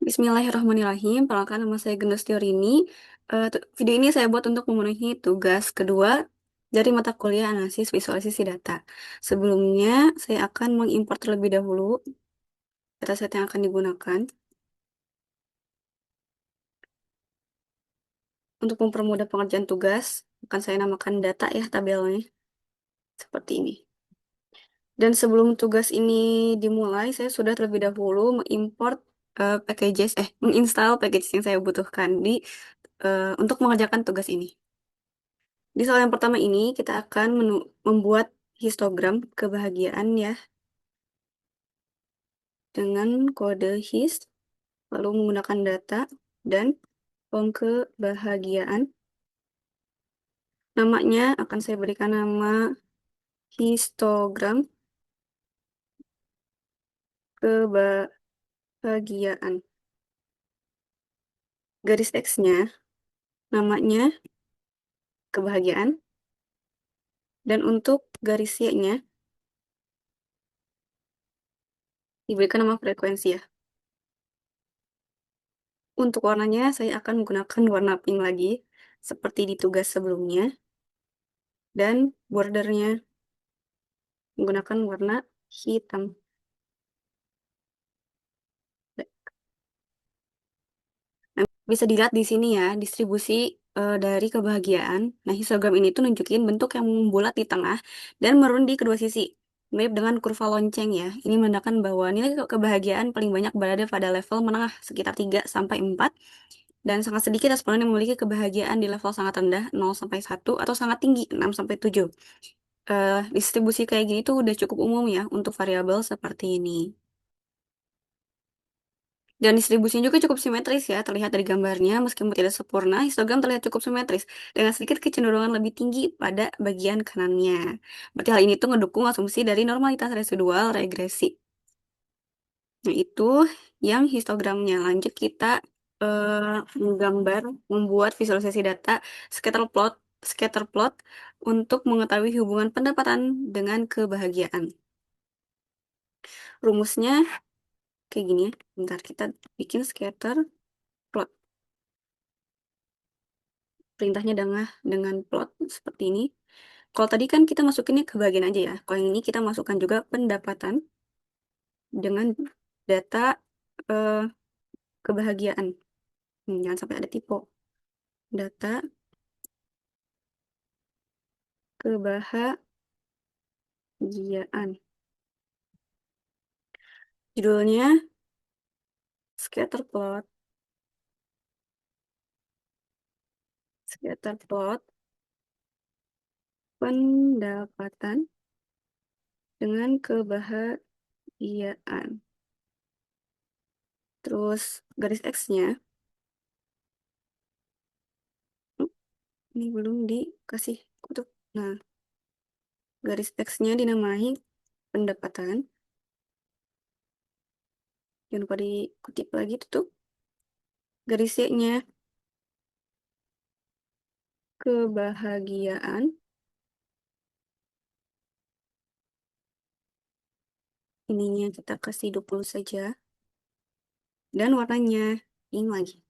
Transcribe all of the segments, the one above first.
Bismillahirrahmanirrahim. Perkenalkan nama saya Gendus Tiorini. Video ini saya buat untuk memenuhi tugas kedua dari mata kuliah analisis visualisasi data. Sebelumnya, saya akan mengimport terlebih dahulu dataset yang akan digunakan. Untuk mempermudah pengerjaan tugas, akan saya namakan data ya tabelnya. Seperti ini. Dan sebelum tugas ini dimulai, saya sudah terlebih dahulu mengimport menginstal packages yang saya butuhkan untuk mengerjakan tugas ini. Di soal yang pertama ini, kita akan membuat histogram kebahagiaan ya, dengan kode hist, lalu menggunakan data, dan form kebahagiaan. Namanya akan saya berikan nama histogram kebahagiaan. Garis teksnya, namanya kebahagiaan. Dan untuk garis Y-nya, diberikan nama frekuensi ya. Untuk warnanya, saya akan menggunakan warna pink lagi, seperti di tugas sebelumnya. Dan bordernya menggunakan warna hitam. Nah, bisa dilihat di sini ya, distribusi dari kebahagiaan. Nah, histogram ini tuh nunjukin bentuk yang membulat di tengah dan merun di kedua sisi. Mirip dengan kurva lonceng ya. Ini menandakan bahwa nilai kebahagiaan paling banyak berada pada level menengah sekitar 3 sampai 4 dan sangat sedikit responden yang memiliki kebahagiaan di level sangat rendah 0 sampai 1 atau sangat tinggi 6 sampai 7. Distribusi kayak gini tuh udah cukup umum ya untuk variabel seperti ini. Dan distribusinya juga cukup simetris ya, terlihat dari gambarnya, meskipun tidak sempurna, histogram terlihat cukup simetris, dengan sedikit kecenderungan lebih tinggi pada bagian kanannya. Berarti hal ini tuh ngedukung asumsi dari normalitas residual regresi. Nah, itu yang histogramnya. Lanjut kita membuat visualisasi data scatter plot, untuk mengetahui hubungan pendapatan dengan kebahagiaan. Rumusnya kayak gini ya. Bentar, kita bikin scatter plot. Perintahnya dengan plot seperti ini. Kalau tadi kan kita masukinnya ke bagian aja ya. Kalau yang ini kita masukkan juga pendapatan dengan data eh, kebahagiaan. Jangan sampai ada typo. Data kebahagiaan. Judulnya scatter plot. Scatter plot pendapatan dengan kebahagiaan. Terus garis X-nya ini belum dikasih kutub. Nah, garis X-nya dinamai pendapatan. Jangan lupa dikutip lagi tutup. Garis Y-nya kebahagiaan. Ininya kita kasih 20 saja. Dan warnanya pink lagi.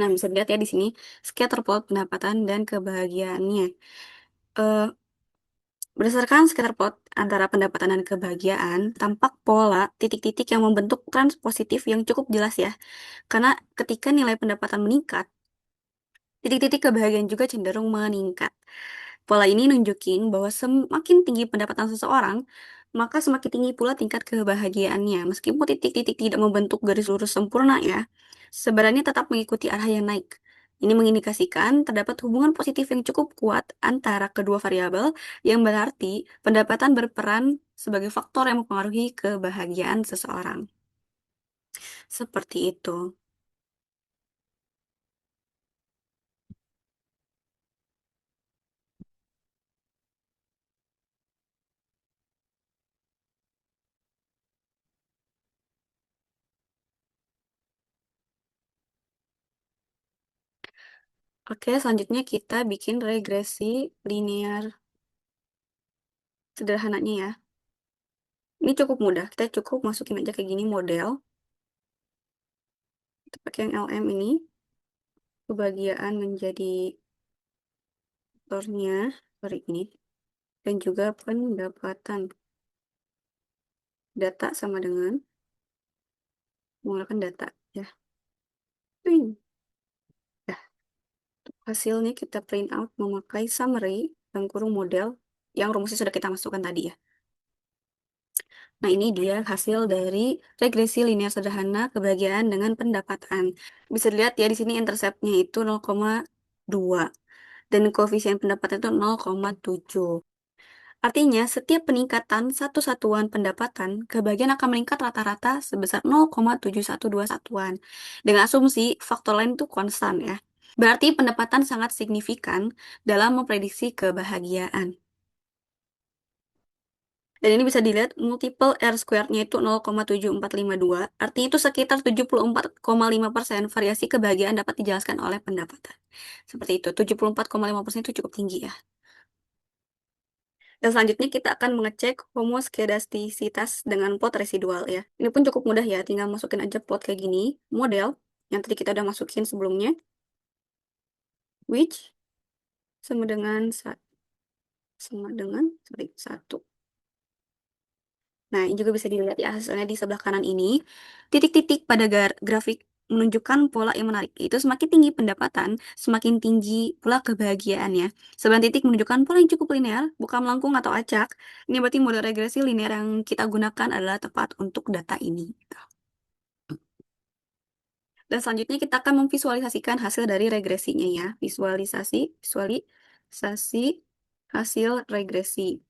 Nah, bisa dilihat ya di sini scatter plot pendapatan dan kebahagiaannya. Eh, Berdasarkan scatter plot antara pendapatan dan kebahagiaan, tampak pola titik-titik yang membentuk trans positif yang cukup jelas ya. Karena ketika nilai pendapatan meningkat, titik-titik kebahagiaan juga cenderung meningkat. Pola ini nunjukin bahwa semakin tinggi pendapatan seseorang, maka semakin tinggi pula tingkat kebahagiaannya. Meskipun titik-titik tidak membentuk garis lurus sempurna ya, sebenarnya tetap mengikuti arah yang naik. Ini mengindikasikan terdapat hubungan positif yang cukup kuat antara kedua variabel, yang berarti pendapatan berperan sebagai faktor yang mempengaruhi kebahagiaan seseorang. Seperti itu. Oke, selanjutnya kita bikin regresi linear sederhananya ya. Ini cukup mudah, kita cukup masukin aja kayak gini model. Kita pakai yang LM ini, kebahagiaan menjadi faktornya, sorry ini, dan juga pendapatan. Data sama dengan menggunakan data, ya. Print. Nah, hasilnya kita print out memakai summary, dalam kurung model, yang rumusnya sudah kita masukkan tadi ya. Nah, ini dia hasil dari regresi linear sederhana kebahagiaan dengan pendapatan. Bisa dilihat ya, di sini interceptnya itu 0,2 dan koefisien pendapatan itu 0,7. Artinya, setiap peningkatan satu satuan pendapatan, kebahagiaan akan meningkat rata-rata sebesar 0,712 satuan. Dengan asumsi faktor lain itu konstan ya. Berarti pendapatan sangat signifikan dalam memprediksi kebahagiaan. Dan ini bisa dilihat multiple R squared-nya itu 0,7452. Artinya itu sekitar 74,5% variasi kebahagiaan dapat dijelaskan oleh pendapatan. Seperti itu, 74,5% itu cukup tinggi ya. Dan selanjutnya kita akan mengecek homoskedastisitas dengan plot residual ya. Ini pun cukup mudah ya, tinggal masukin aja plot kayak gini, model yang tadi kita udah masukin sebelumnya, which sama dengan seperti 1. Nah, ini juga bisa dilihat ya hasilnya di sebelah kanan ini. Titik-titik pada grafik menunjukkan pola yang menarik. Itu semakin tinggi pendapatan, semakin tinggi pula kebahagiaannya. 9 titik menunjukkan pola yang cukup linear, bukan melengkung atau acak. Ini berarti model regresi linear yang kita gunakan adalah tepat untuk data ini. Dan selanjutnya kita akan memvisualisasikan hasil dari regresinya ya. Visualisasi hasil regresi.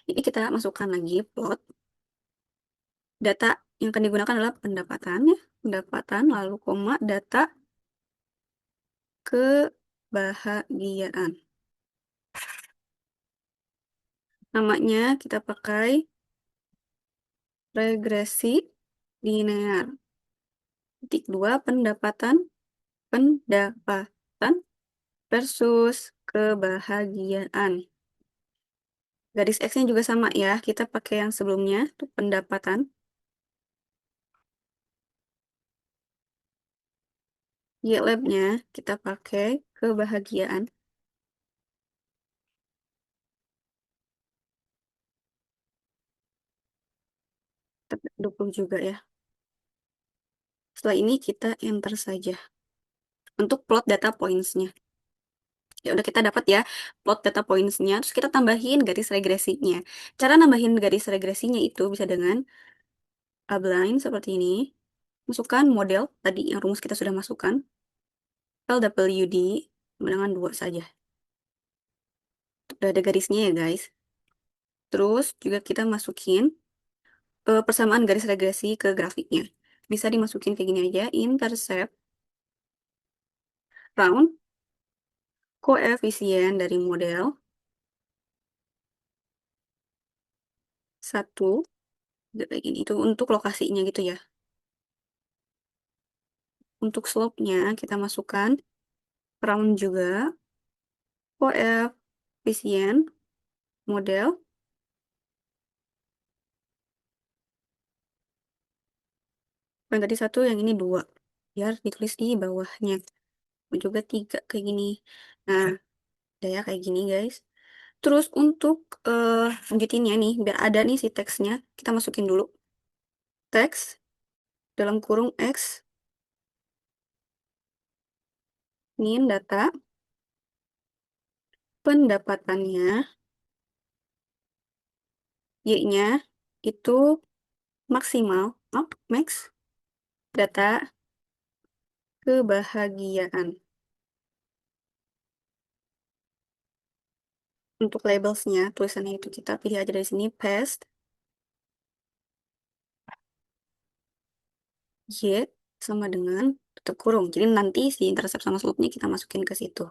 Ini kita masukkan lagi plot. Data yang akan digunakan adalah pendapatan ya. Pendapatan lalu koma data kebahagiaan. Namanya kita pakai regresi linear. Titik 2 pendapatan versus kebahagiaan. Garis X-nya juga sama ya, kita pakai yang sebelumnya, tuh pendapatan. Y-lab-nya kita pakai kebahagiaan. Tapi 20 juga ya. Setelah ini kita enter saja untuk plot data points-nya. Ya udah kita dapat ya plot data points-nya, terus kita tambahin garis regresinya. Cara nambahin garis regresinya itu bisa dengan outline seperti ini. Masukkan model tadi yang rumus kita sudah masukkan. LWD dengan 2 saja. Udah ada garisnya ya guys. Terus juga kita masukin persamaan garis regresi ke grafiknya. Bisa dimasukin kayak gini aja, intercept, round, koefisien dari model, 1, kayak gini. Itu untuk lokasinya gitu ya. Untuk slope-nya kita masukkan round juga, koefisien, model, yang tadi 1, yang ini 2. Biar ditulis di bawahnya. Juga 3 kayak gini. Nah, udah ya kayak gini guys. Terus untuk lanjutinnya nih, biar ada nih si teksnya, kita masukin dulu. Teks dalam kurung X, min data, pendapatannya, Y-nya itu maksimal, max, data kebahagiaan. Untuk labelsnya, tulisannya itu kita pilih aja dari sini, paste, Y sama dengan tutup kurung. Jadi nanti si intercept sama slope-nya kita masukin ke situ.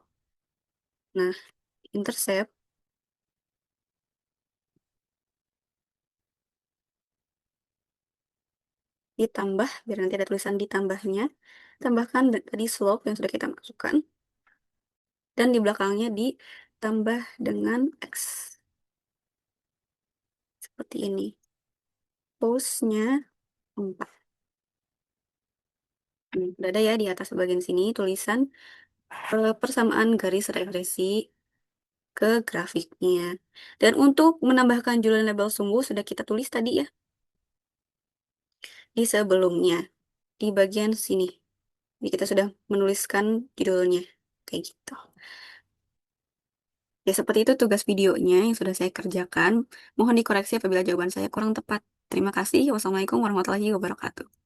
Nah, intercept ditambah, biar nanti ada tulisan ditambahnya, tambahkan tadi slope yang sudah kita masukkan, dan di belakangnya ditambah dengan X. seperti ini. Pose-nya 4. Udah ada ya di atas bagian sini tulisan persamaan garis regresi ke grafiknya. Dan untuk menambahkan judul label sumbu sudah kita tulis tadi ya di sebelumnya di bagian sini. Jadi kita sudah menuliskan judulnya kayak gitu. Ya seperti itu tugas videonya yang sudah saya kerjakan. Mohon dikoreksi apabila jawaban saya kurang tepat. Terima kasih. Wassalamualaikum warahmatullahi wabarakatuh.